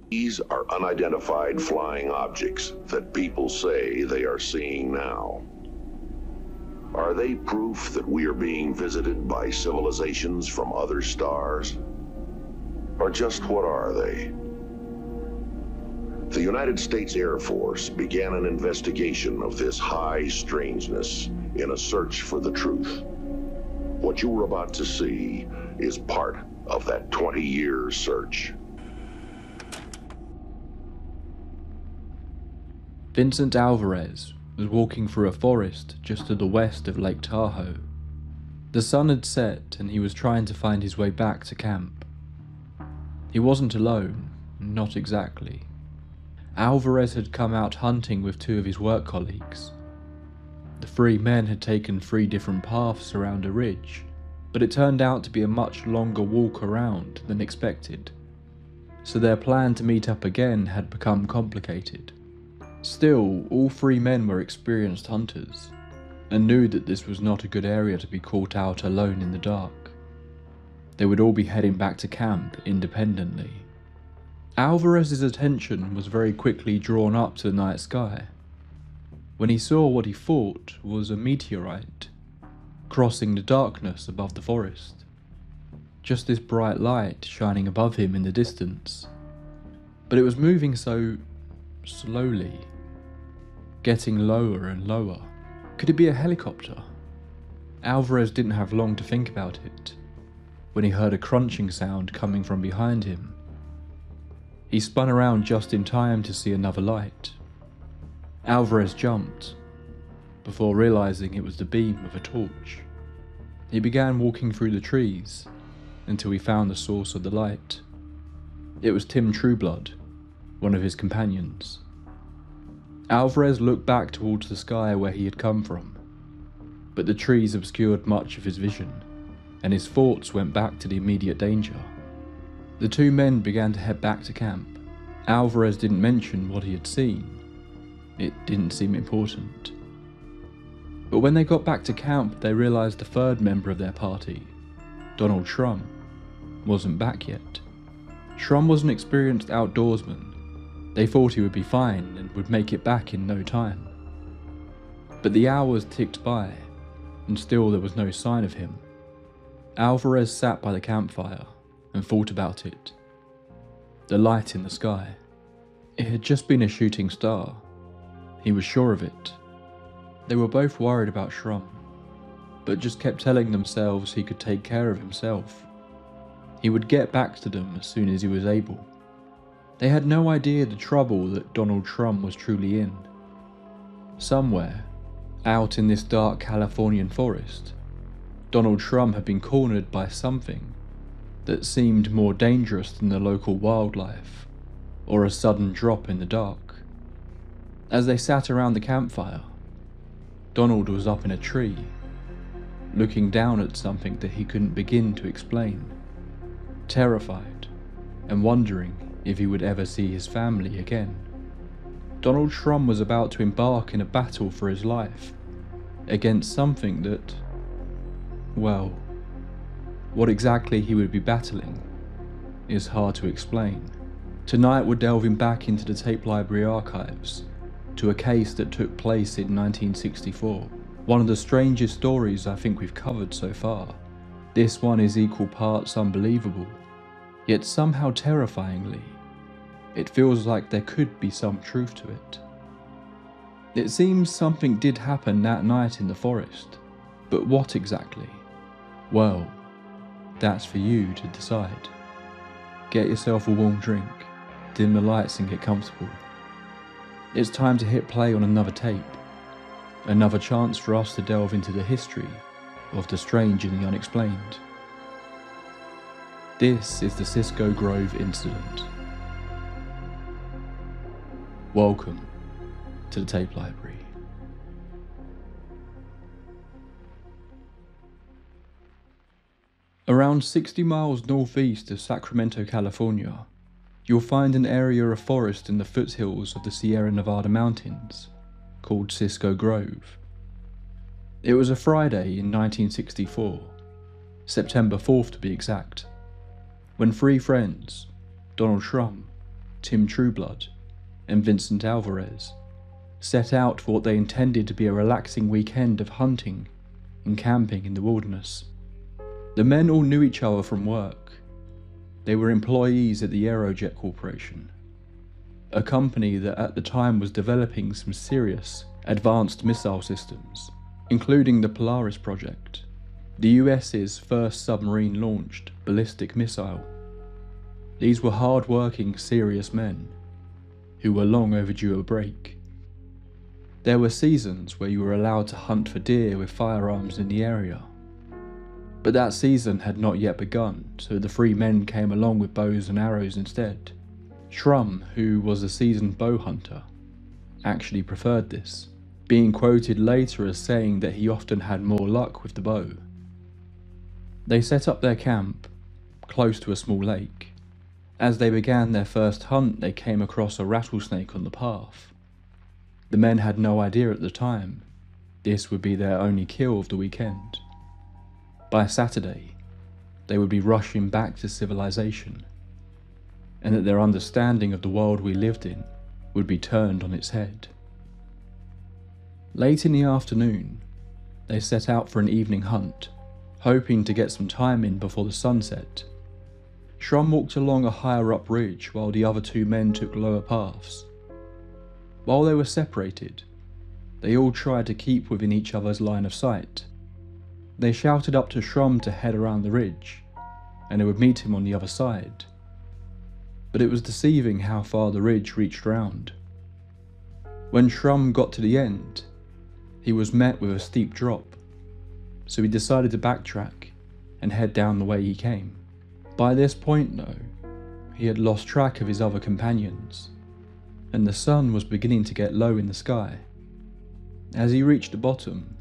These are unidentified flying objects that people say they are seeing now. Are they proof that we are being visited by civilizations from other stars? Or just what are they? The United States Air Force began an investigation of this high strangeness in a search for the truth. What you are about to see is part of that 20-year search. Vincent Alvarez was walking through a forest just to the west of Lake Tahoe. The sun had set and he was trying to find his way back to camp. He wasn't alone, not exactly. Alvarez had come out hunting with two of his work colleagues. The three men had taken 3 different paths around a ridge, but it turned out to be a much longer walk around than expected, so their plan to meet up again had become complicated. Still, all 3 men were experienced hunters, and knew that this was not a good area to be caught out alone in the dark. They would all be heading back to camp independently. Alvarez's attention was very quickly drawn up to the night sky, when he saw what he thought was a meteorite crossing the darkness above the forest. Just this bright light shining above him in the distance, but it was moving so slowly, getting lower and lower. Could it be a helicopter? Alvarez didn't have long to think about it when he heard a crunching sound coming from behind him. He spun around just in time to see another light. Alvarez jumped before realizing it was the beam of a torch. He began walking through the trees until he found the source of the light. It was Tim Trueblood, one of his companions. Alvarez looked back towards the sky where he had come from, but the trees obscured much of his vision, and his thoughts went back to the immediate danger. The 2 men began to head back to camp. Alvarez didn't mention what he had seen. It didn't seem important. But when they got back to camp, they realized the 3rd member of their party, Donald Shrum, wasn't back yet. Shrum was an experienced outdoorsman. They thought he would be fine and would make it back in no time. But the hours ticked by, and still there was no sign of him. Alvarez sat by the campfire and thought about it. The light in the sky. It had just been a shooting star. He was sure of it. They were both worried about Shrum, but just kept telling themselves he could take care of himself. He would get back to them as soon as he was able. They had no idea the trouble that Donald Shrum was truly in. Somewhere, out in this dark Californian forest, Donald Shrum had been cornered by something that seemed more dangerous than the local wildlife, or a sudden drop in the dark. As they sat around the campfire, Donald was up in a tree, looking down at something that he couldn't begin to explain, terrified and wondering if he would ever see his family again. Donald Shrum was about to embark in a battle for his life against something that, well, what exactly he would be battling is hard to explain. Tonight we're delving back into the tape library archives to a case that took place in 1964. One of the strangest stories I think we've covered so far. This one is equal parts unbelievable, yet somehow terrifyingly, it feels like there could be some truth to it. It seems something did happen that night in the forest, but what exactly? Well, that's for you to decide. Get yourself a warm drink, dim the lights and get comfortable. It's time to hit play on another tape, another chance for us to delve into the history of the strange and the unexplained. This is the Cisco Grove incident. Welcome to the tape library. Around 60 miles northeast of Sacramento, California, you'll find an area of forest in the foothills of the Sierra Nevada mountains called Cisco Grove. It was a Friday in 1964, September 4th to be exact, when 3 friends, Donald Shrum, Tim Trueblood, and Vincent Alvarez, set out for what they intended to be a relaxing weekend of hunting and camping in the wilderness. The men all knew each other from work. They were employees at the Aerojet Corporation, a company that at the time was developing some serious advanced missile systems, including the Polaris project, the US's first submarine-launched ballistic missile. These were hard-working, serious men who were long overdue a break. There were seasons where you were allowed to hunt for deer with firearms in the area, but that season had not yet begun, so the 3 men came along with bows and arrows instead. Shrum, who was a seasoned bow hunter, actually preferred this, being quoted later as saying that he often had more luck with the bow. They set up their camp close to a small lake. As they began their first hunt, they came across a rattlesnake on the path. The men had no idea at the time this would be their only kill of the weekend. By Saturday, they would be rushing back to civilization, and that their understanding of the world we lived in would be turned on its head. Late in the afternoon, they set out for an evening hunt, hoping to get some time in before the sunset. Shrum walked along a higher up ridge while the other 2 men took lower paths. While they were separated, they all tried to keep within each other's line of sight. They shouted up to Shrum to head around the ridge, and they would meet him on the other side. But it was deceiving how far the ridge reached round. When Shrum got to the end, he was met with a steep drop, so he decided to backtrack and head down the way he came. By this point though, he had lost track of his other companions, and the sun was beginning to get low in the sky. As he reached the bottom,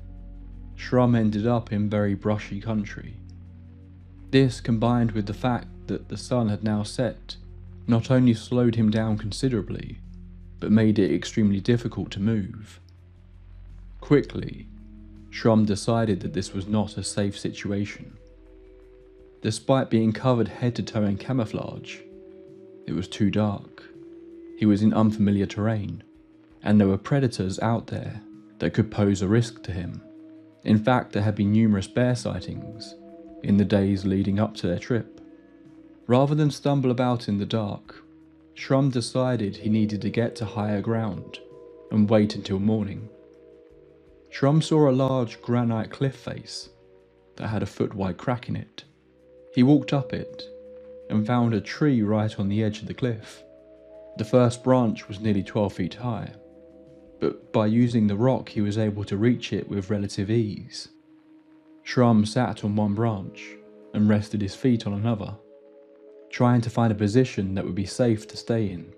Shrum ended up in very brushy country. This, combined with the fact that the sun had now set, not only slowed him down considerably, but made it extremely difficult to move. Quickly, Shrum decided that this was not a safe situation. Despite being covered head to toe in camouflage, it was too dark. He was in unfamiliar terrain, and there were predators out there that could pose a risk to him. In fact, there had been numerous bear sightings in the days leading up to their trip. Rather than stumble about in the dark, Shrum decided he needed to get to higher ground and wait until morning. Shrum saw a large granite cliff face that had a foot-wide crack in it. He walked up it and found a tree right on the edge of the cliff. The first branch was nearly 12 feet high, but by using the rock he was able to reach it with relative ease. Shrum sat on one branch and rested his feet on another, trying to find a position that would be safe to stay in.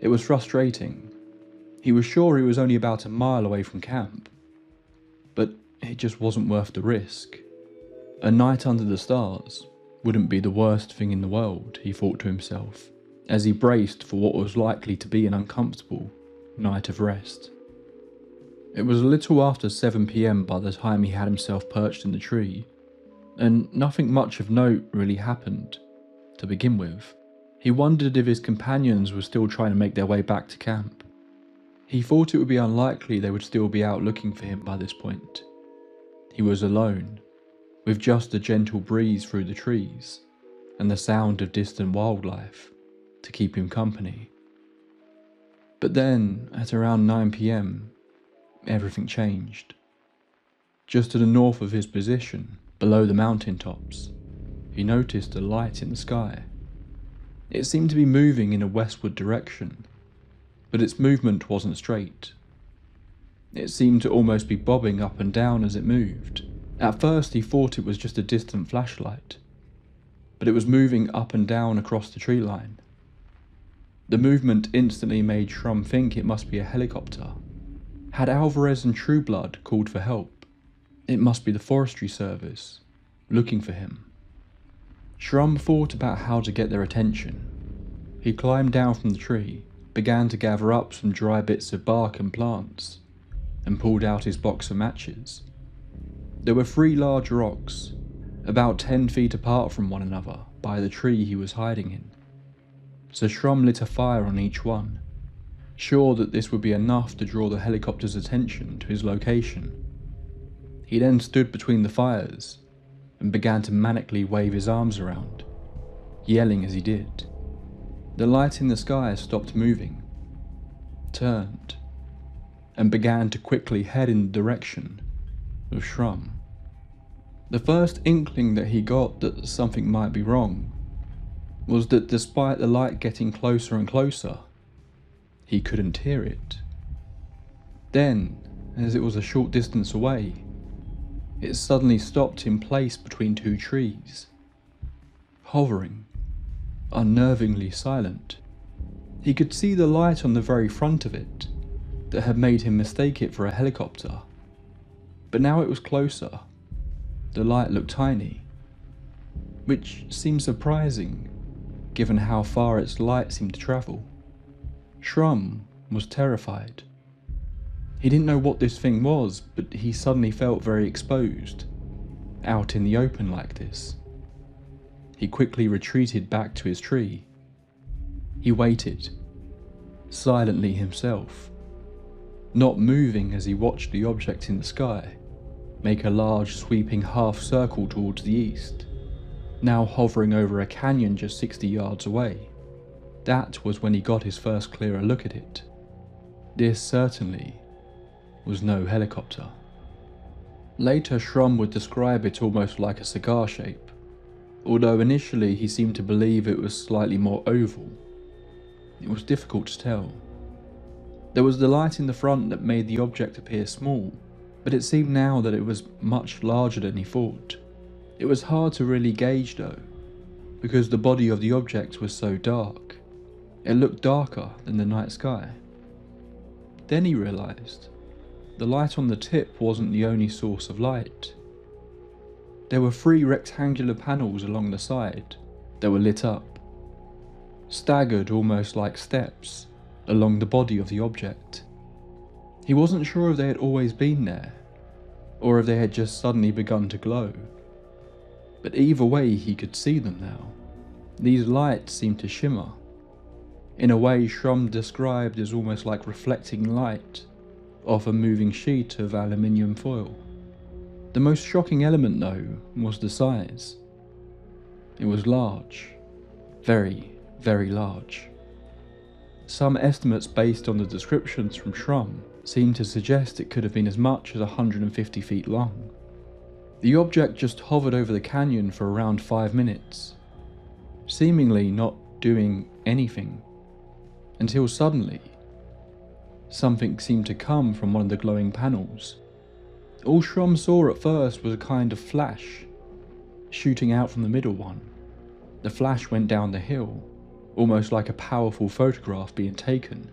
It was frustrating. He was sure he was only about a mile away from camp, but it just wasn't worth the risk. A night under the stars wouldn't be the worst thing in the world, he thought to himself, as he braced for what was likely to be an uncomfortable night of rest. It was a little after 7 PM by the time he had himself perched in the tree, and nothing much of note really happened to begin with. He wondered if his companions were still trying to make their way back to camp. He thought it would be unlikely they would still be out looking for him by this point. He was alone, with just a gentle breeze through the trees and the sound of distant wildlife to keep him company. But then, at around 9 PM, everything changed. Just to the north of his position, below the mountain tops, he noticed a light in the sky. It seemed to be moving in a westward direction, but its movement wasn't straight. It seemed to almost be bobbing up and down as it moved. At first he thought it was just a distant flashlight, but it was moving up and down across the tree line. The movement instantly made Shrum think it must be a helicopter. Had Alvarez and Trueblood called for help? It must be the forestry service, looking for him. Shrum thought about how to get their attention. He climbed down from the tree, began to gather up some dry bits of bark and plants, and pulled out his box of matches. There were 3 large rocks, about 10 feet apart from one another by the tree he was hiding in. so Shrum lit a fire on each one, sure that this would be enough to draw the helicopter's attention to his location. He then stood between the fires and began to manically wave his arms around, yelling as he did. The light in the sky stopped moving, turned, and began to quickly head in the direction of Shrum. The first inkling that he got that something might be wrong was that despite the light getting closer and closer, he couldn't hear it. Then, as it was a short distance away, it suddenly stopped in place between two trees, hovering, unnervingly silent. He could see the light on the very front of it that had made him mistake it for a helicopter, but now it was closer. The light looked tiny, which seemed surprising given how far its light seemed to travel. Shrum was terrified. He didn't know what this thing was, but he suddenly felt very exposed, out in the open like this. He quickly retreated back to his tree. He waited, silently himself, not moving as he watched the object in the sky make a large sweeping half circle towards the east, now hovering over a canyon just 60 yards away. That was when he got his first clearer look at it. This certainly was no helicopter. Later, Shrum would describe it almost like a cigar shape, although initially he seemed to believe it was slightly more oval. It was difficult to tell. There was the light in the front that made the object appear small, but it seemed now that it was much larger than he thought. It was hard to really gauge though, because the body of the object was so dark. It looked darker than the night sky. Then he realised the light on the tip wasn't the only source of light. There were 3 rectangular panels along the side that were lit up, staggered almost like steps along the body of the object. He wasn't sure if they had always been there, or if they had just suddenly begun to glow. But either way he could see them now. These lights seemed to shimmer, in a way Shrum described as almost like reflecting light off a moving sheet of aluminium foil. The most shocking element though was the size. It was large, very, very large. Some estimates based on the descriptions from Shrum seemed to suggest it could have been as much as 150 feet long. The object just hovered over the canyon for around 5 minutes, seemingly not doing anything, until suddenly, something seemed to come from one of the glowing panels. All Shrum saw at first was a kind of flash, shooting out from the middle one. The flash went down the hill, almost like a powerful photograph being taken.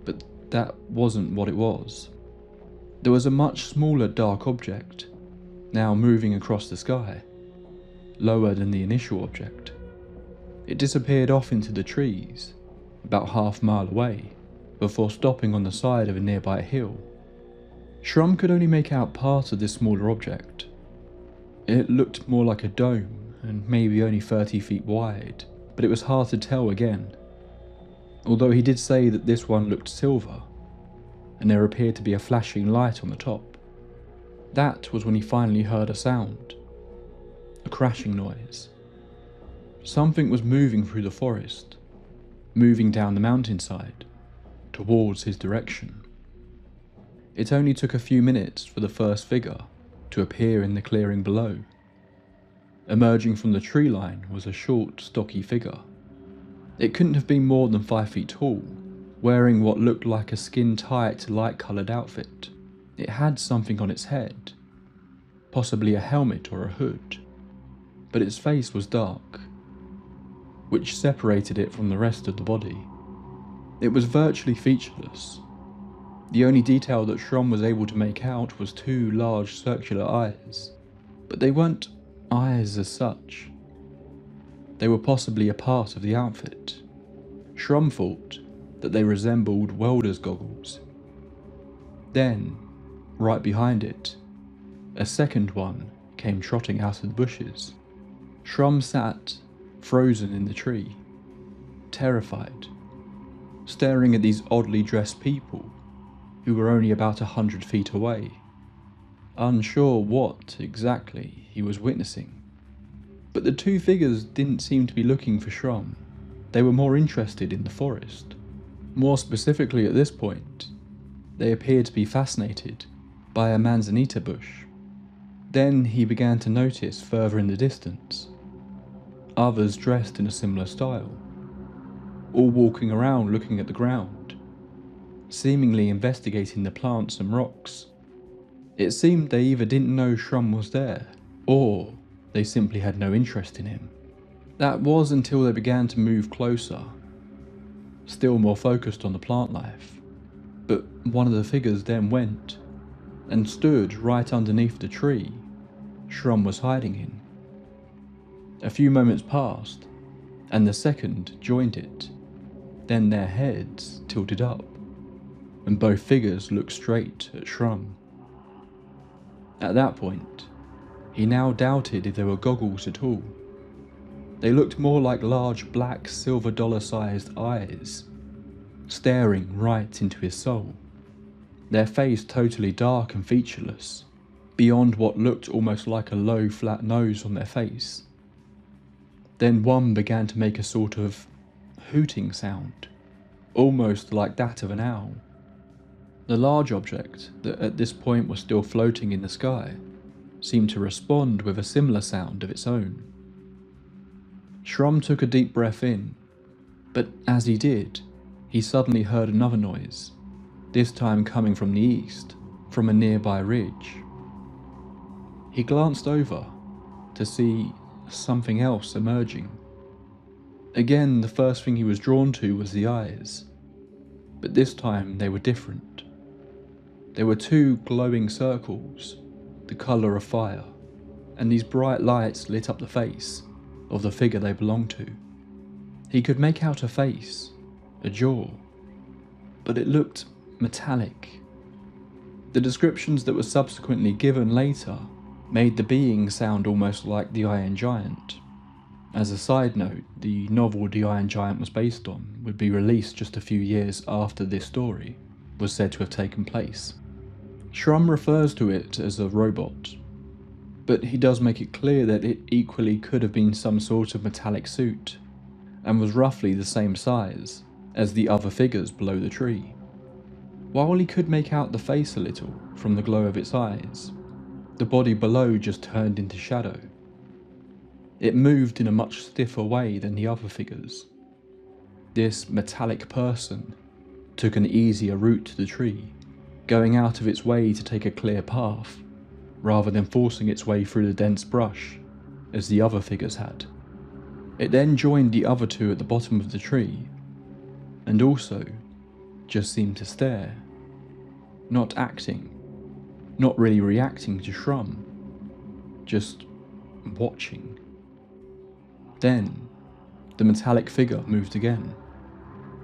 But that wasn't what it was. There was a much smaller dark object, now moving across the sky, lower than the initial object. It disappeared off into the trees, about half a mile away, before stopping on the side of a nearby hill. Shrum could only make out part of this smaller object. It looked more like a dome, and maybe only 30 feet wide, but it was hard to tell again. Although he did say that this one looked silver, and there appeared to be a flashing light on the top. That was when he finally heard a sound. A crashing noise. Something was moving through the forest, moving down the mountainside, towards his direction. It only took a few minutes for the first figure to appear in the clearing below. Emerging from the tree line was a short, stocky figure. It couldn't have been more than 5 feet tall, wearing what looked like a skin-tight, light-coloured outfit. It had something on its head, possibly a helmet or a hood, but its face was dark, which separated it from the rest of the body. It was virtually featureless. The only detail that Shrum was able to make out was 2 large circular eyes, but they weren't eyes as such. They were possibly a part of the outfit. Shrum thought that they resembled welder's goggles. Then, right behind it, a second one came trotting out of the bushes. Shrum sat, frozen in the tree. terrified, staring at these oddly dressed people who were only about 100 feet away, unsure what exactly he was witnessing. But the two figures didn't seem to be looking for Shrum. They were more interested in the forest. More specifically at this point, they appeared to be fascinated by a manzanita bush. Then he began to notice further in the distance others dressed in a similar style, all walking around looking at the ground, seemingly investigating the plants and rocks. It seemed they either didn't know Shrum was there, or they simply had no interest in him. That was until they began to move closer, still more focused on the plant life. But one of the figures then went and stood right underneath the tree Shrum was hiding in. A few moments passed, and the second joined it. Then their heads tilted up, and both figures looked straight at Shrum. At that point, he now doubted if they were goggles at all. They looked more like large black silver dollar-sized eyes, staring right into his soul. Their face totally dark and featureless, beyond what looked almost like a low flat nose on their face. Then one began to make a sort of hooting sound, almost like that of an owl. The large object that at this point was still floating in the sky seemed to respond with a similar sound of its own. Shrum took a deep breath in, but as he did, he suddenly heard another noise, this time coming from the east, from a nearby ridge. He glanced over to see something else emerging. Again, the first thing he was drawn to was the eyes, but this time they were different. There were two glowing circles, the colour of fire, and these bright lights lit up the face of the figure they belonged to. He could make out a face, a jaw, but it looked metallic. The descriptions that were subsequently given later made the being sound almost like the Iron Giant. As a side note, the novel The Iron Giant was based on would be released just a few years after this story was said to have taken place. Shrum refers to it as a robot, but he does make it clear that it equally could have been some sort of metallic suit, and was roughly the same size as the other figures below the tree. While he could make out the face a little from the glow of its eyes, the body below just turned into shadow. It moved in a much stiffer way than the other figures. This metallic person took an easier route to the tree, going out of its way to take a clear path, rather than forcing its way through the dense brush, as the other figures had. It then joined the other two at the bottom of the tree, and also just seemed to stare, not acting, not really reacting to Shrum, just watching. Then, the metallic figure moved again,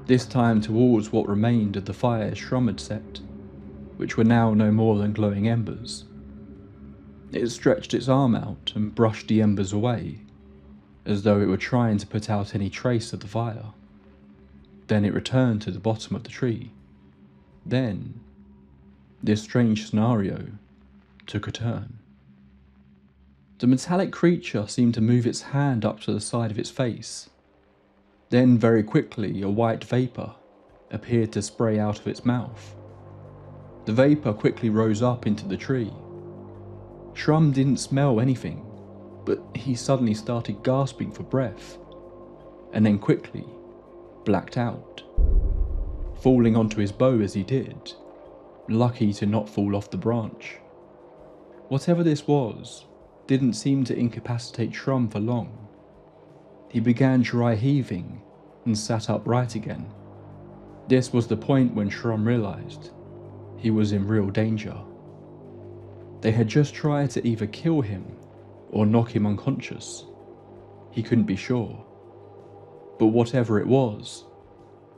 this time towards what remained of the fires Shrum had set, which were now no more than glowing embers. It stretched its arm out and brushed the embers away, as though it were trying to put out any trace of the fire. Then it returned to the bottom of the tree. Then, this strange scenario took a turn. The metallic creature seemed to move its hand up to the side of its face. Then very quickly a white vapour appeared to spray out of its mouth. The vapour quickly rose up into the tree. Shrum didn't smell anything, but he suddenly started gasping for breath, and then quickly blacked out, falling onto his bow as he did, lucky to not fall off the branch. Whatever this was didn't seem to incapacitate Shrum for long. He began dry heaving and sat upright again. This was the point when Shrum realised he was in real danger. They had just tried to either kill him or knock him unconscious. He couldn't be sure. But whatever it was,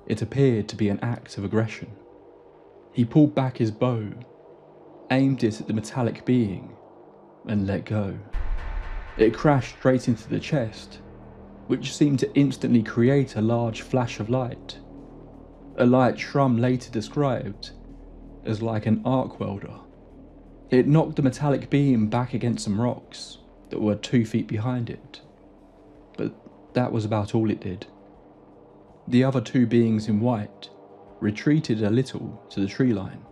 it appeared to be an act of aggression. He pulled back his bow, aimed it at the metallic being, and let go. It crashed straight into the chest, which seemed to instantly create a large flash of light. A light Shrum later described as like an arc welder. It knocked the metallic beam back against some rocks that were 2 feet behind it, but that was about all it did. The other 2 beings in white retreated a little to the tree line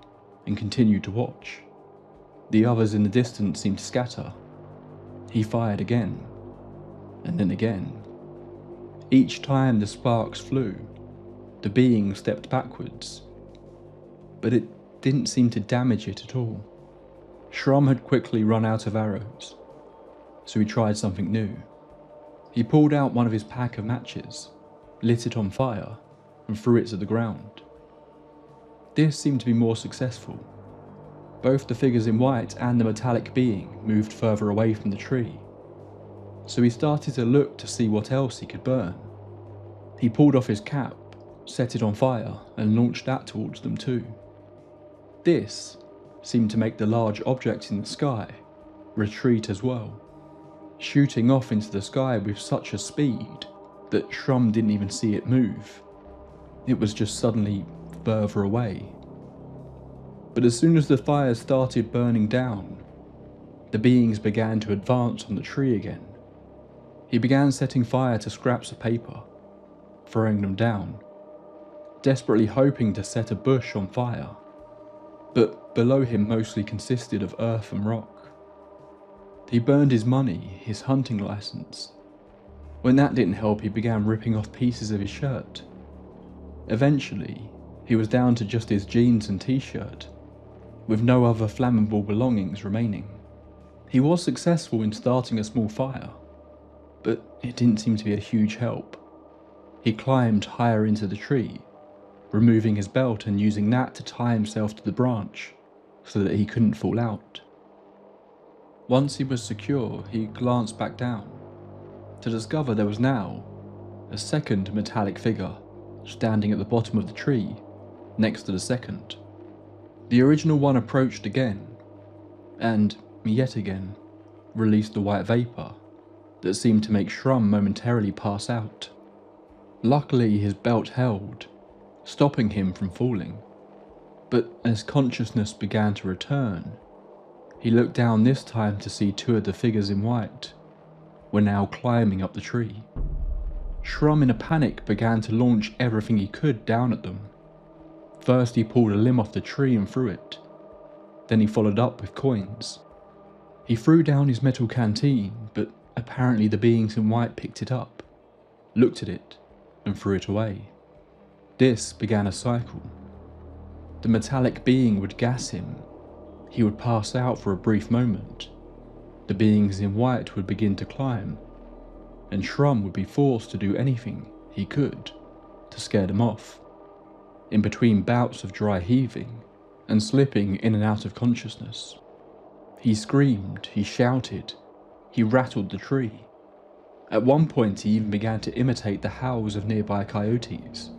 and continued to watch. The others in the distance seemed to scatter. He fired again, and then again. Each time the sparks flew, the being stepped backwards, but it didn't seem to damage it at all. Shrum had quickly run out of arrows, so he tried something new. He pulled out one of his pack of matches, lit it on fire, and threw it to the ground. This seemed to be more successful. Both the figures in white and the metallic being moved further away from the tree, so he started to look to see what else he could burn. He pulled off his cap, set it on fire, and launched that towards them too. This seemed to make the large object in the sky retreat as well, shooting off into the sky with such a speed that Shrum didn't even see it move. It was just suddenly further away. But as soon as the fires started burning down, the beings began to advance on the tree again. He began setting fire to scraps of paper, throwing them down, desperately hoping to set a bush on fire, but below him mostly consisted of earth and rock. He burned his money, his hunting license. When that didn't help, he began ripping off pieces of his shirt. Eventually, he was down to just his jeans and t-shirt, with no other flammable belongings remaining. He was successful in starting a small fire, but it didn't seem to be a huge help. He climbed higher into the tree, removing his belt and using that to tie himself to the branch so that he couldn't fall out. Once he was secure, he glanced back down to discover there was now a second metallic figure standing at the bottom of the tree next to the second. The original one approached again, and yet again released the white vapour that seemed to make Shrum momentarily pass out. Luckily his belt held, stopping him from falling, but as consciousness began to return, he looked down this time to see 2 of the figures in white were now climbing up the tree. Shrum in a panic began to launch everything he could down at them. First he pulled a limb off the tree and threw it, then he followed up with coins. He threw down his metal canteen, but apparently the beings in white picked it up, looked at it, and threw it away. This began a cycle. The metallic being would gas him. He would pass out for a brief moment. The beings in white would begin to climb, and Shrum would be forced to do anything he could to scare them off. In between bouts of dry heaving and slipping in and out of consciousness, he screamed, he shouted, he rattled the tree. At one point he even began to imitate the howls of nearby coyotes,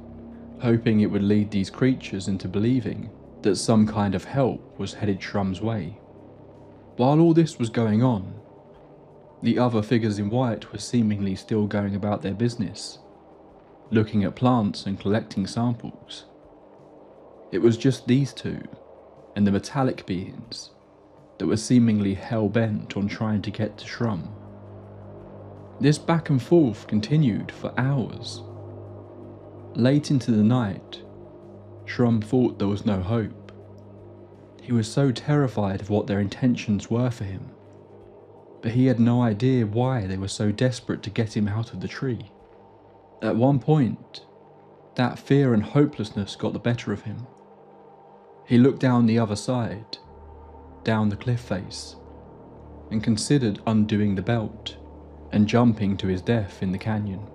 hoping it would lead these creatures into believing that some kind of help was headed Shrum's way. While all this was going on, the other figures in white were seemingly still going about their business, looking at plants and collecting samples. It was just these 2, and the metallic beings, that were seemingly hell-bent on trying to get to Shrum. This back and forth continued for hours. Late into the night, Shrum thought there was no hope. He was so terrified of what their intentions were for him, but he had no idea why they were so desperate to get him out of the tree. At one point, that fear and hopelessness got the better of him. He looked down the other side, down the cliff face, and considered undoing the belt and jumping to his death in the canyon.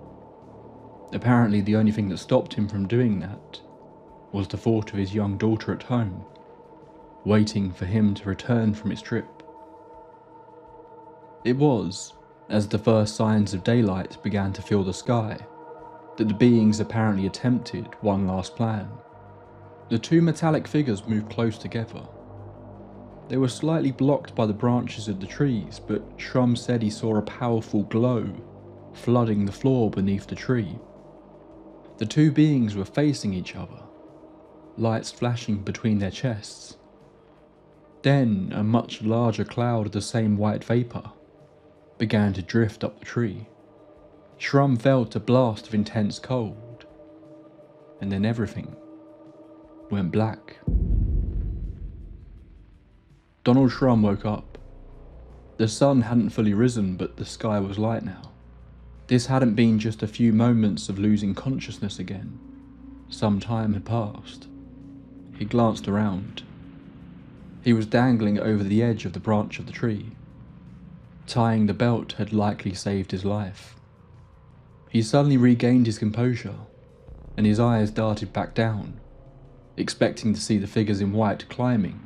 Apparently the only thing that stopped him from doing that was the thought of his young daughter at home, waiting for him to return from his trip. It was, as the first signs of daylight began to fill the sky, that the beings apparently attempted one last plan. The 2 metallic figures moved close together. They were slightly blocked by the branches of the trees, but Shrum said he saw a powerful glow flooding the floor beneath the tree. The two beings were facing each other, lights flashing between their chests. Then a much larger cloud of the same white vapour began to drift up the tree. Shrum felt a blast of intense cold, and then everything went black. Donald Shrum woke up. The sun hadn't fully risen, but the sky was light now. This hadn't been just a few moments of losing consciousness again. Some time had passed. He glanced around. He was dangling over the edge of the branch of the tree. Tying the belt had likely saved his life. He suddenly regained his composure, and his eyes darted back down, expecting to see the figures in white climbing.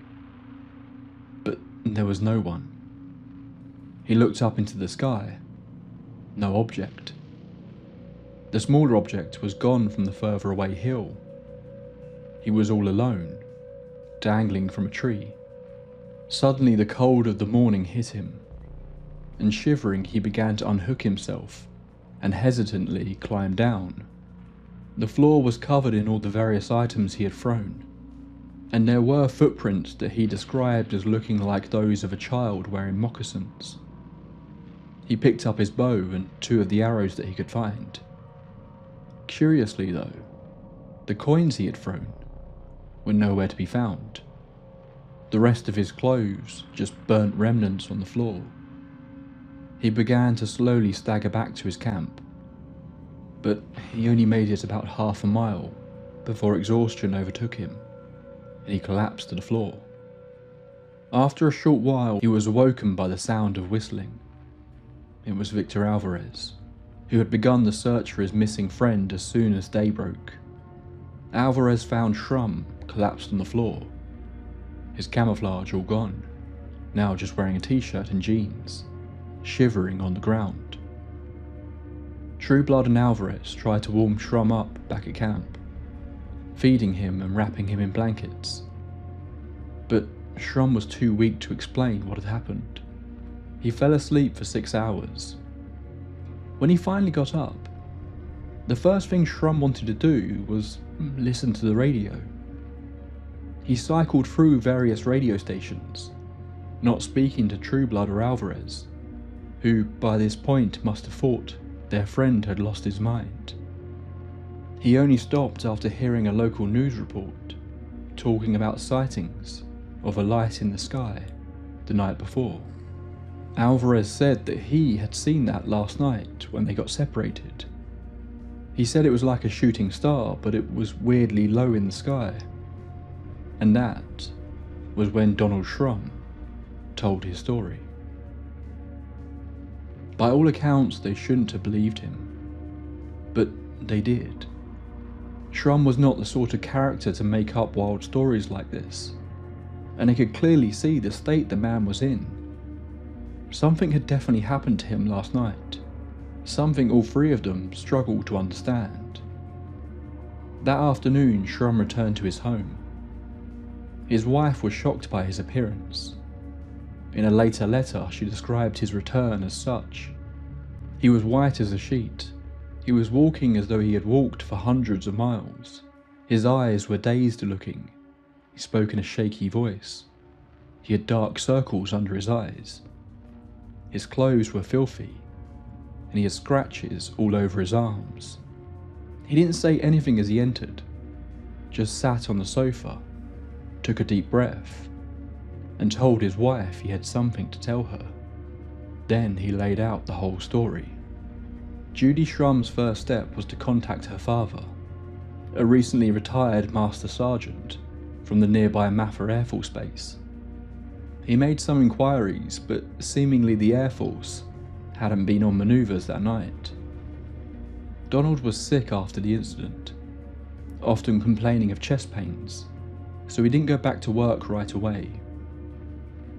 But there was no one. He looked up into the sky. No object. The smaller object was gone from the further away hill. He was all alone, dangling from a tree. Suddenly the cold of the morning hit him, and shivering he began to unhook himself and hesitantly climb down. The floor was covered in all the various items he had thrown, and there were footprints that he described as looking like those of a child wearing moccasins. He picked up his bow and 2 of the arrows that he could find. Curiously though, the coins he had thrown were nowhere to be found. The rest of his clothes just burnt remnants on the floor. He began to slowly stagger back to his camp, but he only made it about half a mile before exhaustion overtook him, and he collapsed to the floor. After a short while, he was awoken by the sound of whistling. It was Victor Alvarez, who had begun the search for his missing friend as soon as day broke. Alvarez found Shrum collapsed on the floor, his camouflage all gone, now just wearing a t-shirt and jeans, shivering on the ground. Trueblood and Alvarez tried to warm Shrum up back at camp, feeding him and wrapping him in blankets. But Shrum was too weak to explain what had happened. He fell asleep for 6 hours. When he finally got up, the first thing Shrum wanted to do was listen to the radio. He cycled through various radio stations, not speaking to Trueblood or Alvarez, who by this point must have thought their friend had lost his mind. He only stopped after hearing a local news report talking about sightings of a light in the sky the night before. Alvarez said that he had seen that last night when they got separated. He said it was like a shooting star, but it was weirdly low in the sky. And that was when Donald Shrum told his story. By all accounts, they shouldn't have believed him, but they did. Shrum was not the sort of character to make up wild stories like this, and they could clearly see the state the man was in. Something had definitely happened to him last night, something all 3 of them struggled to understand. That afternoon, Shrum returned to his home. His wife was shocked by his appearance. In a later letter, she described his return as such. He was white as a sheet. He was walking as though he had walked for hundreds of miles. His eyes were dazed looking. He spoke in a shaky voice. He had dark circles under his eyes. His clothes were filthy, and he had scratches all over his arms. He didn't say anything as he entered, just sat on the sofa, took a deep breath, and told his wife he had something to tell her. Then he laid out the whole story. Judy Shrum's first step was to contact her father, a recently retired Master Sergeant from the nearby Maffa Air Force Base. He made some inquiries, but seemingly the Air Force hadn't been on manoeuvres that night. Donald was sick after the incident, often complaining of chest pains, so he didn't go back to work right away.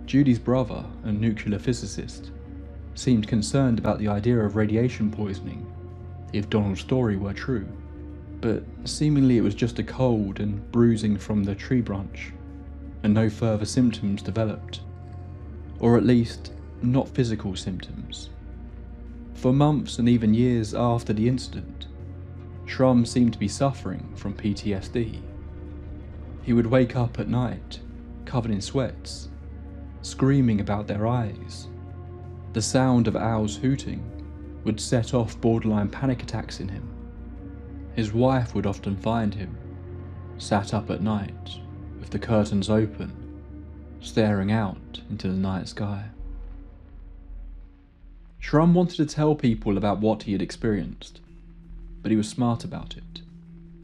Judy's brother, a nuclear physicist, seemed concerned about the idea of radiation poisoning if Donald's story were true, but seemingly it was just a cold and bruising from the tree branch, and no further symptoms developed, or at least not physical symptoms. For months and even years after the incident, Shrum seemed to be suffering from PTSD. He would wake up at night, covered in sweats, screaming about their eyes. The sound of owls hooting would set off borderline panic attacks in him. His wife would often find him, sat up at night, with the curtains open, staring out into the night sky. Shrum wanted to tell people about what he had experienced, but he was smart about it.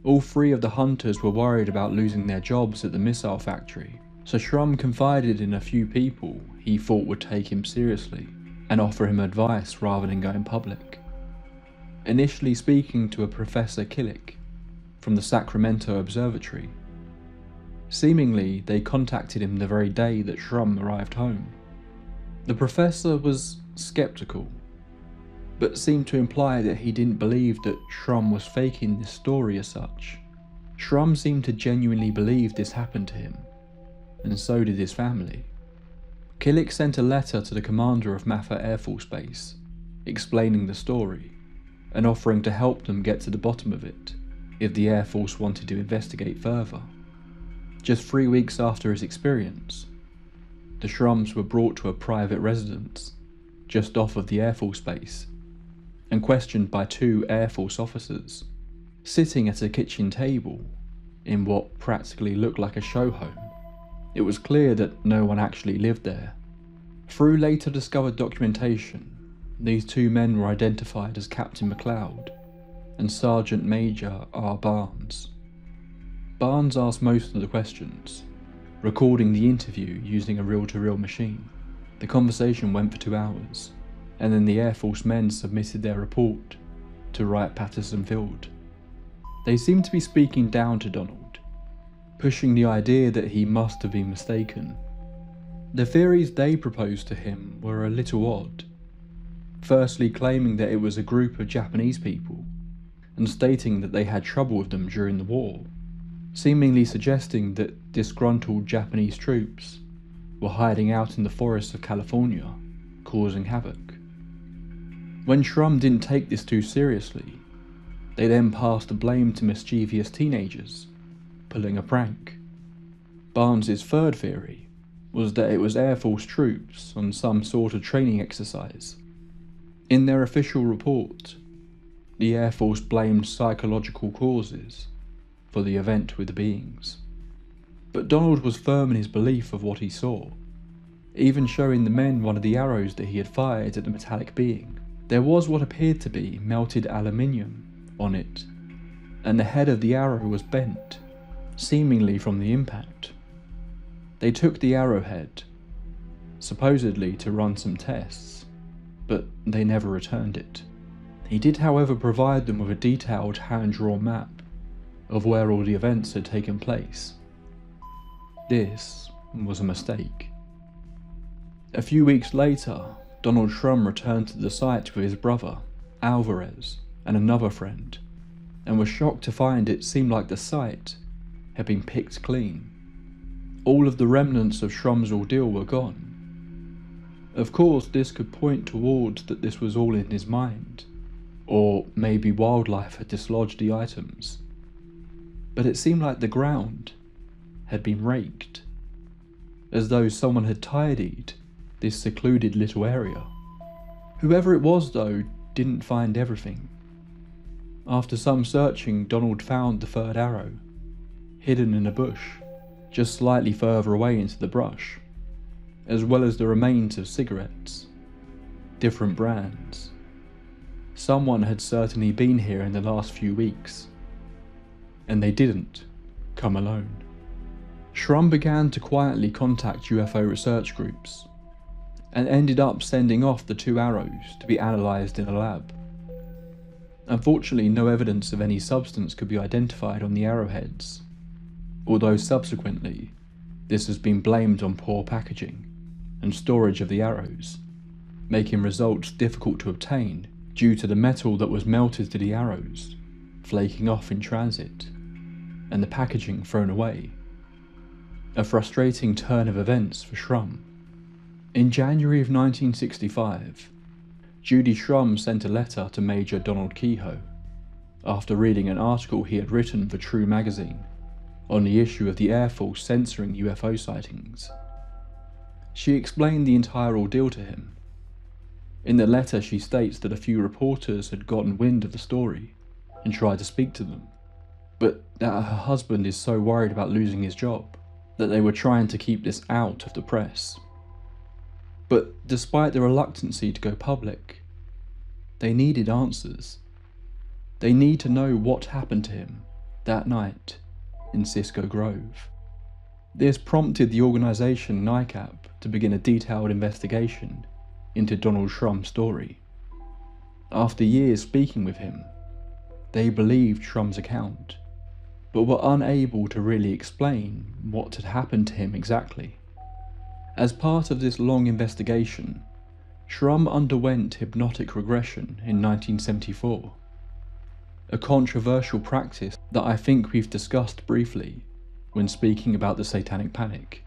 All three of the hunters were worried about losing their jobs at the missile factory, so Shrum confided in a few people he thought would take him seriously and offer him advice rather than going public. Initially speaking to a Professor Killick from the Sacramento Observatory. Seemingly, they contacted him the very day that Shrum arrived home. The professor was skeptical, but seemed to imply that he didn't believe that Shrum was faking this story as such. Shrum seemed to genuinely believe this happened to him, and so did his family. Killick sent a letter to the commander of Maffa Air Force Base, explaining the story, and offering to help them get to the bottom of it, if the Air Force wanted to investigate further. Just 3 weeks after his experience, the Shrums were brought to a private residence, just off of the Air Force Base, and questioned by 2 Air Force officers, sitting at a kitchen table in what practically looked like a show home. It was clear that no one actually lived there. Through later discovered documentation, these 2 men were identified as Captain McLeod and Sergeant Major R. Barnes. Barnes asked most of the questions, recording the interview using a reel-to-reel machine. The conversation went for 2 hours, and then the Air Force men submitted their report to Wright-Patterson Field. They seemed to be speaking down to Donald, pushing the idea that he must have been mistaken. The theories they proposed to him were a little odd, firstly claiming that it was a group of Japanese people, and stating that they had trouble with them during the war, seemingly suggesting that disgruntled Japanese troops were hiding out in the forests of California, causing havoc. When Shrum didn't take this too seriously, they then passed the blame to mischievous teenagers, pulling a prank. Barnes's third theory was that it was Air Force troops on some sort of training exercise. In their official report, the Air Force blamed psychological causes for the event with the beings. But Donald was firm in his belief of what he saw, even showing the men one of the arrows that he had fired at the metallic being. There was what appeared to be melted aluminium on it, and the head of the arrow was bent, seemingly from the impact. They took the arrowhead, supposedly to run some tests, but they never returned it. He did, however, provide them with a detailed hand-drawn map of where all the events had taken place. This was a mistake. A few weeks later, Donald Shrum returned to the site with his brother, Alvarez, and another friend, and was shocked to find it seemed like the site had been picked clean. All of the remnants of Shrum's ordeal were gone. Of course, this could point towards that this was all in his mind, or maybe wildlife had dislodged the items. But it seemed like the ground had been raked, as though someone had tidied this secluded little area. Whoever it was, though, didn't find everything. After some searching, Donald found the 3rd arrow, hidden in a bush, just slightly further away into the brush, as well as the remains of cigarettes, different brands. Someone had certainly been here in the last few weeks, and they didn't come alone. Shrum began to quietly contact UFO research groups, and ended up sending off the 2 arrows to be analysed in a lab. Unfortunately, no evidence of any substance could be identified on the arrowheads, although subsequently this has been blamed on poor packaging and storage of the arrows, making results difficult to obtain due to the metal that was melted to the arrows flaking off in transit and the packaging thrown away. A frustrating turn of events for Shrum. In January of 1965, Judy Shrum sent a letter to Major Donald Kehoe after reading an article he had written for True magazine on the issue of the Air Force censoring UFO sightings. She explained the entire ordeal to him. In the letter she states that a few reporters had gotten wind of the story and tried to speak to them, but that her husband is so worried about losing his job that they were trying to keep this out of the press. But despite the reluctancy to go public, they needed answers. They need to know what happened to him that night in Cisco Grove. This prompted the organisation NICAP to begin a detailed investigation into Donald Shrum's story. After years speaking with him, they believed Shrum's account, but were unable to really explain what had happened to him exactly. As part of this long investigation, Shrum underwent hypnotic regression in 1974, a controversial practice that I think we've discussed briefly when speaking about the Satanic Panic.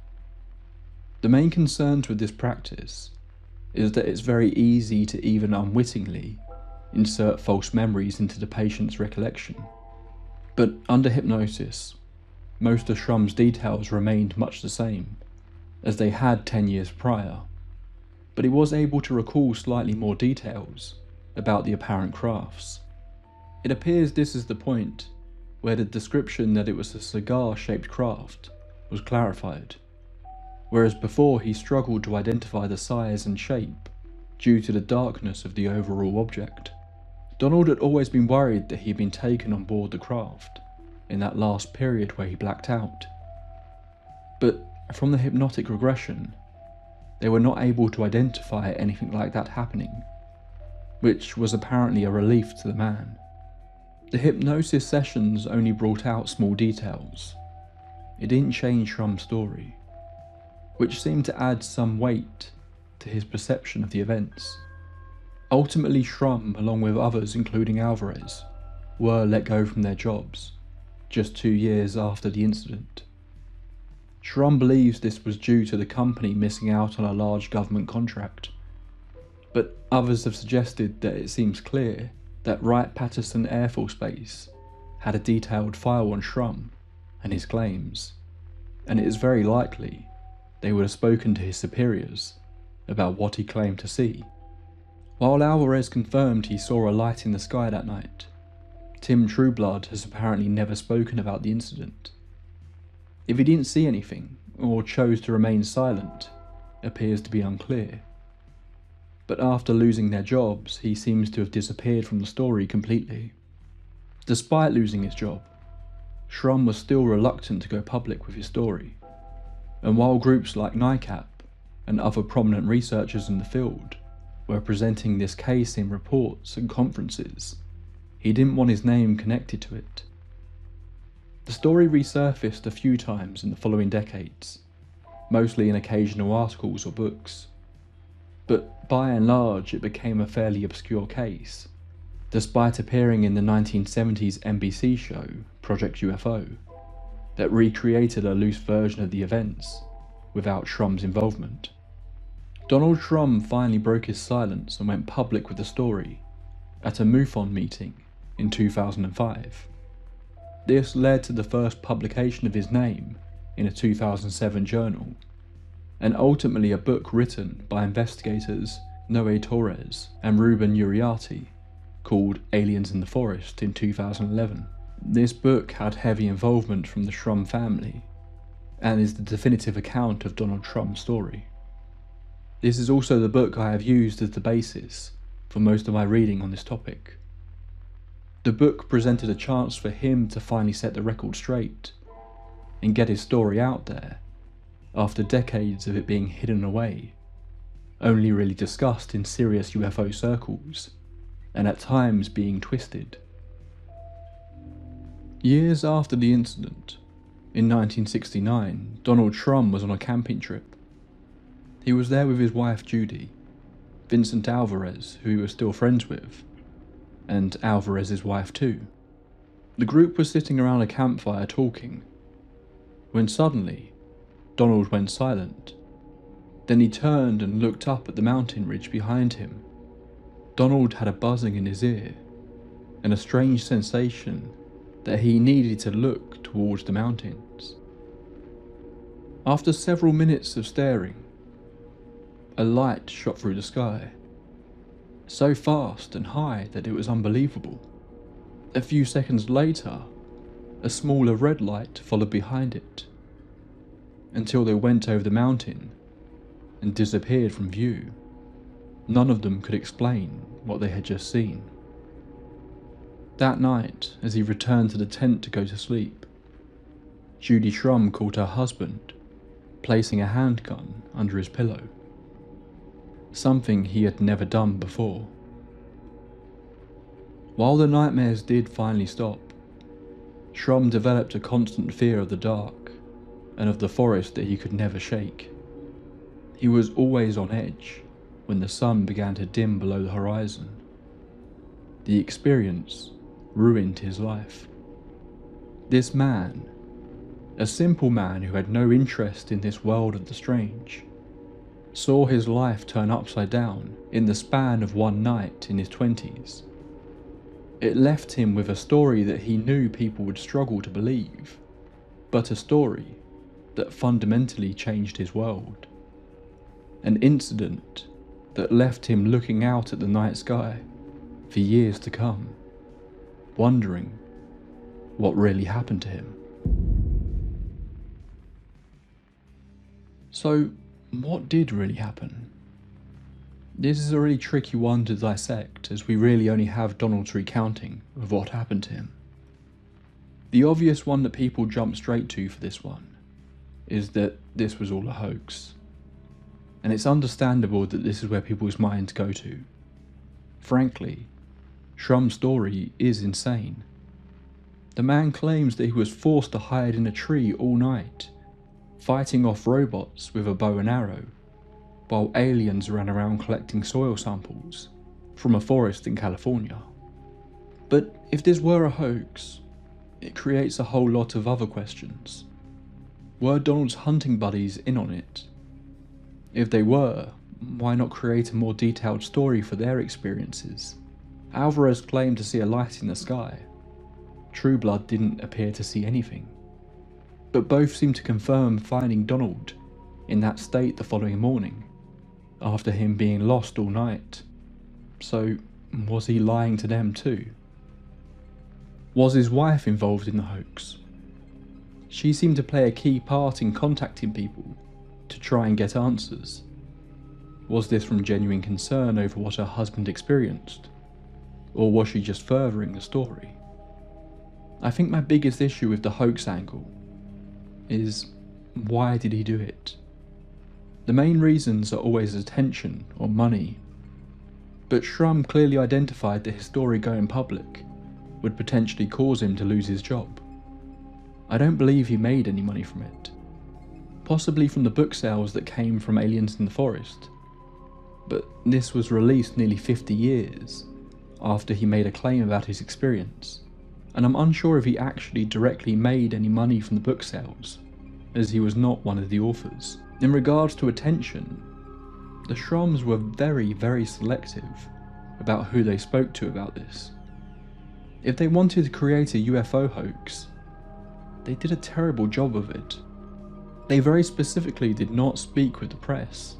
The main concerns with this practice is that it's very easy to even unwittingly insert false memories into the patient's recollection. But under hypnosis, most of Shrum's details remained much the same as they had 10 years prior, but he was able to recall slightly more details about the apparent crafts. It appears this is the point where the description that it was a cigar-shaped craft was clarified, whereas before he struggled to identify the size and shape due to the darkness of the overall object. Donald had always been worried that he had been taken on board the craft in that last period where he blacked out. But from the hypnotic regression, they were not able to identify anything like that happening, which was apparently a relief to the man. The hypnosis sessions only brought out small details. It didn't change Shrum's story, which seemed to add some weight to his perception of the events. Ultimately, Shrum, along with others including Alvarez, were let go from their jobs just 2 years after the incident. Shrum believes this was due to the company missing out on a large government contract, but others have suggested that it seems clear that Wright-Patterson Air Force Base had a detailed file on Shrum and his claims, and it is very likely they would have spoken to his superiors about what he claimed to see. While Alvarez confirmed he saw a light in the sky that night, Tim Trueblood has apparently never spoken about the incident. If he didn't see anything, or chose to remain silent, appears to be unclear. But after losing their jobs, he seems to have disappeared from the story completely. Despite losing his job, Shrum was still reluctant to go public with his story, and while groups like NICAP and other prominent researchers in the field were presenting this case in reports and conferences, he didn't want his name connected to it. The story resurfaced a few times in the following decades, mostly in occasional articles or books, but by and large it became a fairly obscure case, despite appearing in the 1970s NBC show Project UFO, that recreated a loose version of the events without Shrum's involvement. Donald Shrum finally broke his silence and went public with the story at a MUFON meeting in 2005. This led to the first publication of his name in a 2007 journal, and ultimately a book written by investigators Noe Torres and Ruben Uriarte called Aliens in the Forest in 2011. This book had heavy involvement from the Shrum family and is the definitive account of Donald Shrum's story. This is also the book I have used as the basis for most of my reading on this topic. The book presented a chance for him to finally set the record straight and get his story out there after decades of it being hidden away, only really discussed in serious UFO circles, and at times being twisted. Years after the incident, in 1969, Donald Shrum was on a camping trip. He was there with his wife Judy, Vincent Alvarez, who he was still friends with, and Alvarez's wife too. The group was sitting around a campfire talking, when suddenly Donald went silent. Then he turned and looked up at the mountain ridge behind him. Donald had a buzzing in his ear and a strange sensation that he needed to look towards the mountains. After several minutes of staring, a light shot through the sky, so fast and high that it was unbelievable. A few seconds later, a smaller red light followed behind it, until they went over the mountain and disappeared from view. None of them could explain what they had just seen. That night, as he returned to the tent to go to sleep, Judy Shrum called her husband, placing a handgun under his pillow, something he had never done before. While the nightmares did finally stop, Shrum developed a constant fear of the dark and of the forest that he could never shake. He was always on edge when the sun began to dim below the horizon. The experience ruined his life. This man, a simple man who had no interest in this world of the strange, saw his life turn upside down in the span of one night in his 20s. It left him with a story that he knew people would struggle to believe, but a story that fundamentally changed his world. An incident that left him looking out at the night sky for years to come, wondering what really happened to him. So, what did really happen? This is a really tricky one to dissect, as we really only have Donald's recounting of what happened to him. The obvious one that people jump straight to for this one is that this was all a hoax. And it's understandable that this is where people's minds go to. Frankly, Shrum's story is insane. The man claims that he was forced to hide in a tree all night, fighting off robots with a bow and arrow, while aliens ran around collecting soil samples from a forest in California. But if this were a hoax, it creates a whole lot of other questions. Were Donald's hunting buddies in on it? If they were, why not create a more detailed story for their experiences? Alvarez claimed to see a light in the sky. True Blood didn't appear to see anything. But both seemed to confirm finding Donald in that state the following morning, after him being lost all night. So, was he lying to them too? Was his wife involved in the hoax? She seemed to play a key part in contacting people to try and get answers. Was this from genuine concern over what her husband experienced? Or was she just furthering the story? I think my biggest issue with the hoax angle is, why did he do it? The main reasons are always attention or money, but Shrum clearly identified that his story going public would potentially cause him to lose his job. I don't believe he made any money from it, possibly from the book sales that came from Aliens in the Forest, but this was released nearly 50 years after he made a claim about his experience, and I'm unsure if he actually directly made any money from the book sales, as he was not one of the authors. In regards to attention, the Shrums were very, very selective about who they spoke to about this. If they wanted to create a UFO hoax, they did a terrible job of it. They very specifically did not speak with the press,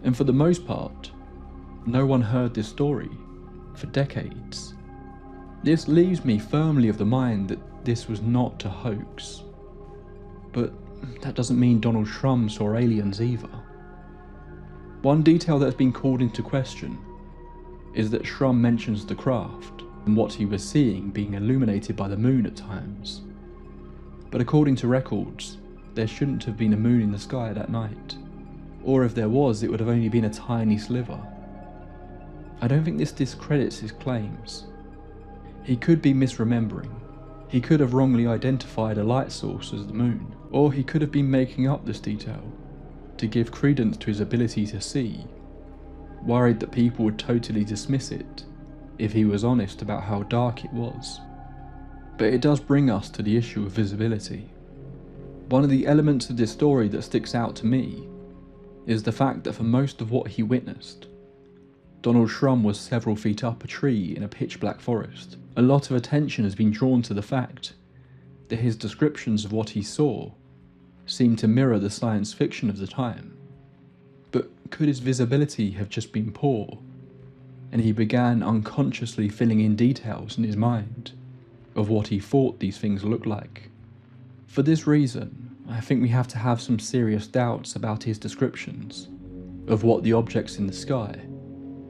and for the most part, no one heard this story for decades. This leaves me firmly of the mind that this was not a hoax, but that doesn't mean Donald Shrum saw aliens either. One detail that has been called into question is that Shrum mentions the craft and what he was seeing being illuminated by the moon at times. But according to records, there shouldn't have been a moon in the sky that night, or if there was, it would have only been a tiny sliver. I don't think this discredits his claims. He could be misremembering. He could have wrongly identified a light source as the moon, or he could have been making up this detail to give credence to his ability to see, worried that people would totally dismiss it if he was honest about how dark it was. But it does bring us to the issue of visibility. One of the elements of this story that sticks out to me is the fact that for most of what he witnessed, Donald Shrum was several feet up a tree in a pitch-black forest. A lot of attention has been drawn to the fact that his descriptions of what he saw seemed to mirror the science fiction of the time. But could his visibility have just been poor, and he began unconsciously filling in details in his mind of what he thought these things looked like? For this reason, I think we have to have some serious doubts about his descriptions of what the objects in the sky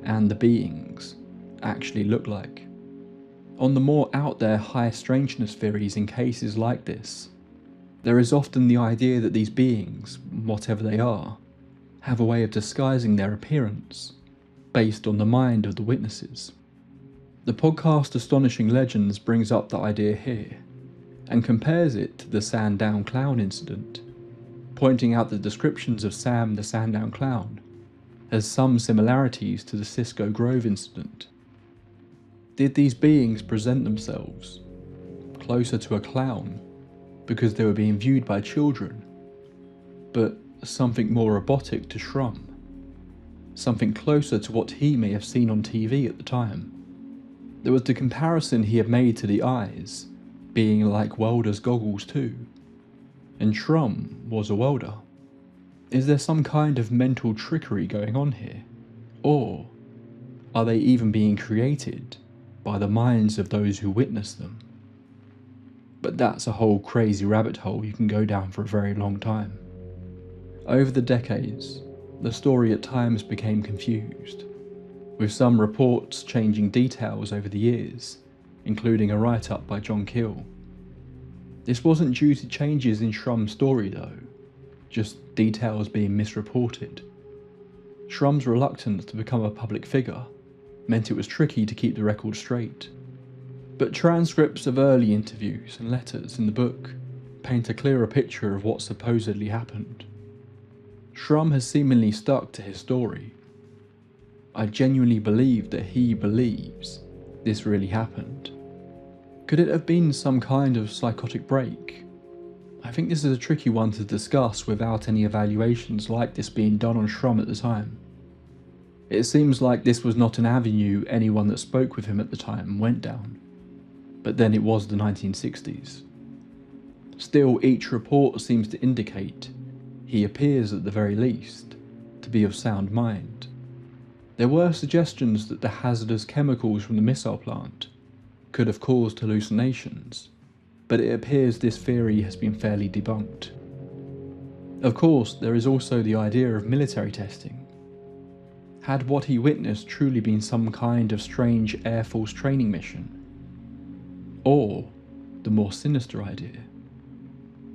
and the beings actually look like. On the more out there high strangeness theories in cases like this, there is often the idea that these beings, whatever they are, have a way of disguising their appearance based on the mind of the witnesses. The podcast Astonishing Legends brings up the idea here and compares it to the Sandown Clown incident, pointing out the descriptions of Sam the Sandown Clown has some similarities to the Cisco Grove incident. Did these beings present themselves closer to a clown because they were being viewed by children, but something more robotic to Shrum, something closer to what he may have seen on TV at the time? There was the comparison he had made to the eyes being like welder's goggles too, and Shrum was a welder. Is there some kind of mental trickery going on here? Or are they even being created by the minds of those who witness them? But that's a whole crazy rabbit hole you can go down for a very long time. Over the decades, the story at times became confused, with some reports changing details over the years, including a write-up by John Keel. This wasn't due to changes in Shrum's story though, just details being misreported. Shrum's reluctance to become a public figure meant it was tricky to keep the record straight. But transcripts of early interviews and letters in the book paint a clearer picture of what supposedly happened. Shrum has seemingly stuck to his story. I genuinely believe that he believes this really happened. Could it have been some kind of psychotic break? I think this is a tricky one to discuss without any evaluations like this being done on Shrum at the time. It seems like this was not an avenue anyone that spoke with him at the time went down, but then it was the 1960s. Still, each report seems to indicate he appears at the very least to be of sound mind. There were suggestions that the hazardous chemicals from the missile plant could have caused hallucinations, but it appears this theory has been fairly debunked. Of course, there is also the idea of military testing. Had what he witnessed truly been some kind of strange Air Force training mission? Or, the more sinister idea,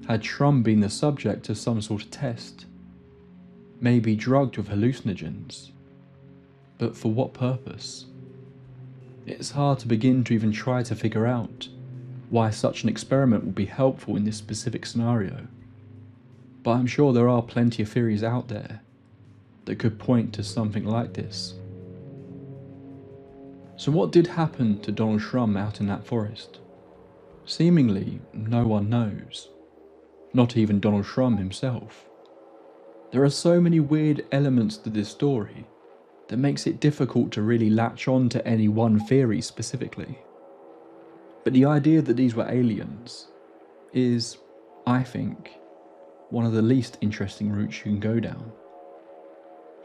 had Shrum been the subject of some sort of test, maybe drugged with hallucinogens? But for what purpose? It's hard to begin to even try to figure out why such an experiment would be helpful in this specific scenario, but I'm sure there are plenty of theories out there that could point to something like this. So what did happen to Donald Shrum out in that forest? Seemingly, no one knows. Not even Donald Shrum himself. There are so many weird elements to this story that makes it difficult to really latch on to any one theory specifically. But the idea that these were aliens is, I think, one of the least interesting routes you can go down.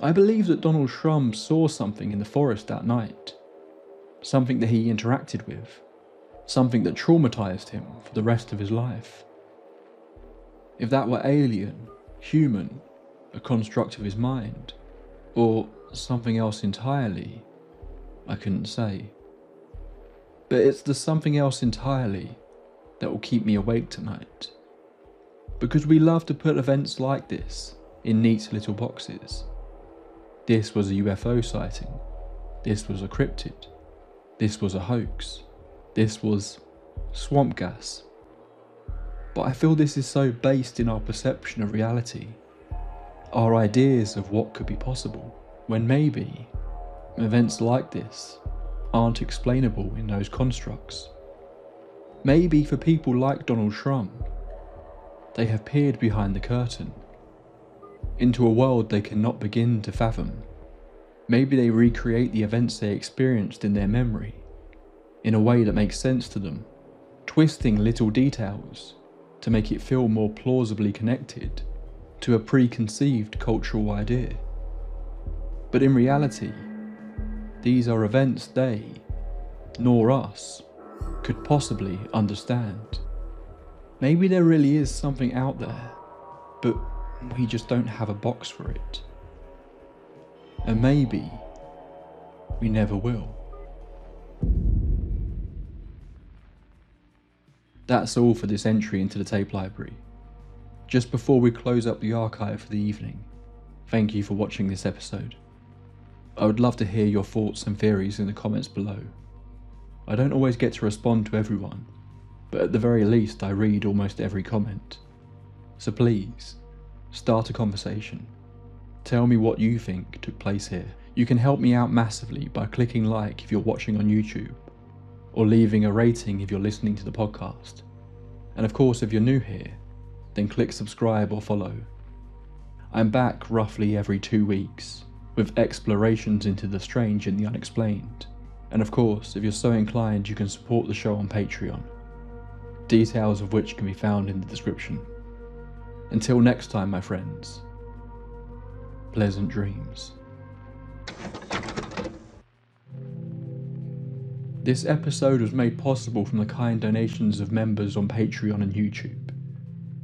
I believe that Donald Shrum saw something in the forest that night, something that he interacted with, something that traumatized him for the rest of his life. If that were alien, human, a construct of his mind, or something else entirely, I couldn't say. But it's the something else entirely that will keep me awake tonight. Because we love to put events like this in neat little boxes. This was a UFO sighting. This was a cryptid. This was a hoax. This was swamp gas. But I feel this is so based in our perception of reality, our ideas of what could be possible, when maybe events like this aren't explainable in those constructs. Maybe for people like Donald Shrum, they have peered behind the curtain into a world they cannot begin to fathom. Maybe they recreate the events they experienced in their memory, in a way that makes sense to them, twisting little details to make it feel more plausibly connected to a preconceived cultural idea. But in reality, these are events they, nor us, could possibly understand. Maybe there really is something out there, but we just don't have a box for it. And maybe we never will. That's all for this entry into the tape library. Just before we close up the archive for the evening, thank you for watching this episode. I would love to hear your thoughts and theories in the comments below. I don't always get to respond to everyone, but at the very least I read almost every comment. So please, start a conversation. Tell me what you think took place here. You can help me out massively by clicking like if you're watching on YouTube, or leaving a rating if you're listening to the podcast. And of course, if you're new here, then click subscribe or follow. I'm back roughly every 2 weeks, with explorations into the strange and the unexplained. And of course, if you're so inclined, you can support the show on Patreon, details of which can be found in the description. Until next time, my friends, pleasant dreams. This episode was made possible from the kind donations of members on Patreon and YouTube.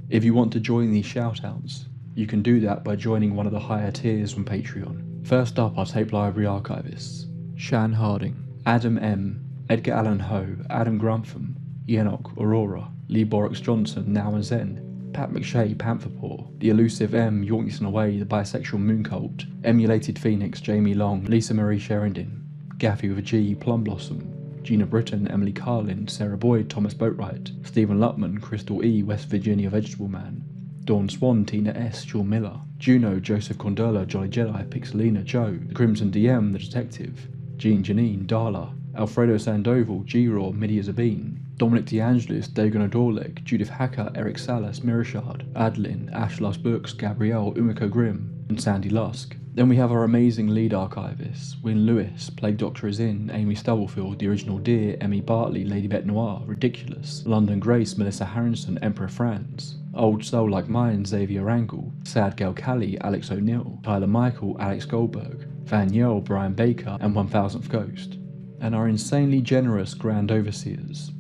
If you want to join these shoutouts, you can do that by joining one of the higher tiers on Patreon. First up are Tape Library archivists: Shan Harding, Adam M, Edgar Allan Ho, Adam Grantham, Enoch Aurora, Lee Borix Johnson, Now and Zen, Pat McShay, Pantherpaw, The Elusive M, Yorkington Away, The Bisexual Moon Cult, Emulated Phoenix, Jamie Long, Lisa Marie Sheridan, Gaffy with a G, Plum Blossom, Gina Britton, Emily Carlin, Sarah Boyd, Thomas Boatwright, Stephen Lutman, Crystal E, West Virginia Vegetable Man, Dawn Swan, Tina S, Sean Miller, Juno, Joseph Condola, Jolly Jedi, Pixelina, Joe, The Crimson DM, The Detective, Jean Janine, Darla, Alfredo Sandoval, G-Raw, Midia Zabine, Dominic DeAngelis, Dagon Odorlik, Judith Hacker, Eric Salas, Mirashard, Adlin, Ash Loves Books, Gabrielle, Umiko Grimm, and Sandy Lusk. Then we have our amazing lead archivists: Win Lewis, Plague Doctor is In, Amy Stubblefield, The Original Deer, Emmy Bartley, Lady Bette Noir, Ridiculous, London Grace, Melissa Harrison, Emperor Franz, Old Soul Like Mine, Xavier Rangel, Sad Gal Callie, Alex O'Neill, Tyler Michael, Alex Goldberg, Van Yell, Brian Baker, and 1000th Ghost. And our insanely generous Grand Overseers: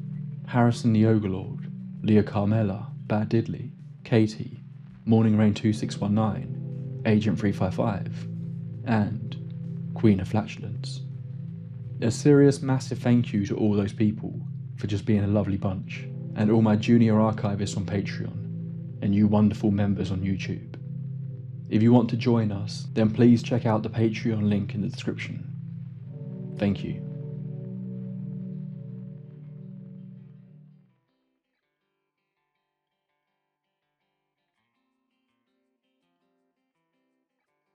Harrison the Ogre-Lord, Leah Carmella, Bad Diddley, Katie, Morning Rain 2619, Agent 355, and Queen of Flatulence. A serious massive thank you to all those people for just being a lovely bunch, and all my junior archivists on Patreon, and you wonderful members on YouTube. If you want to join us, then please check out the Patreon link in the description. Thank you.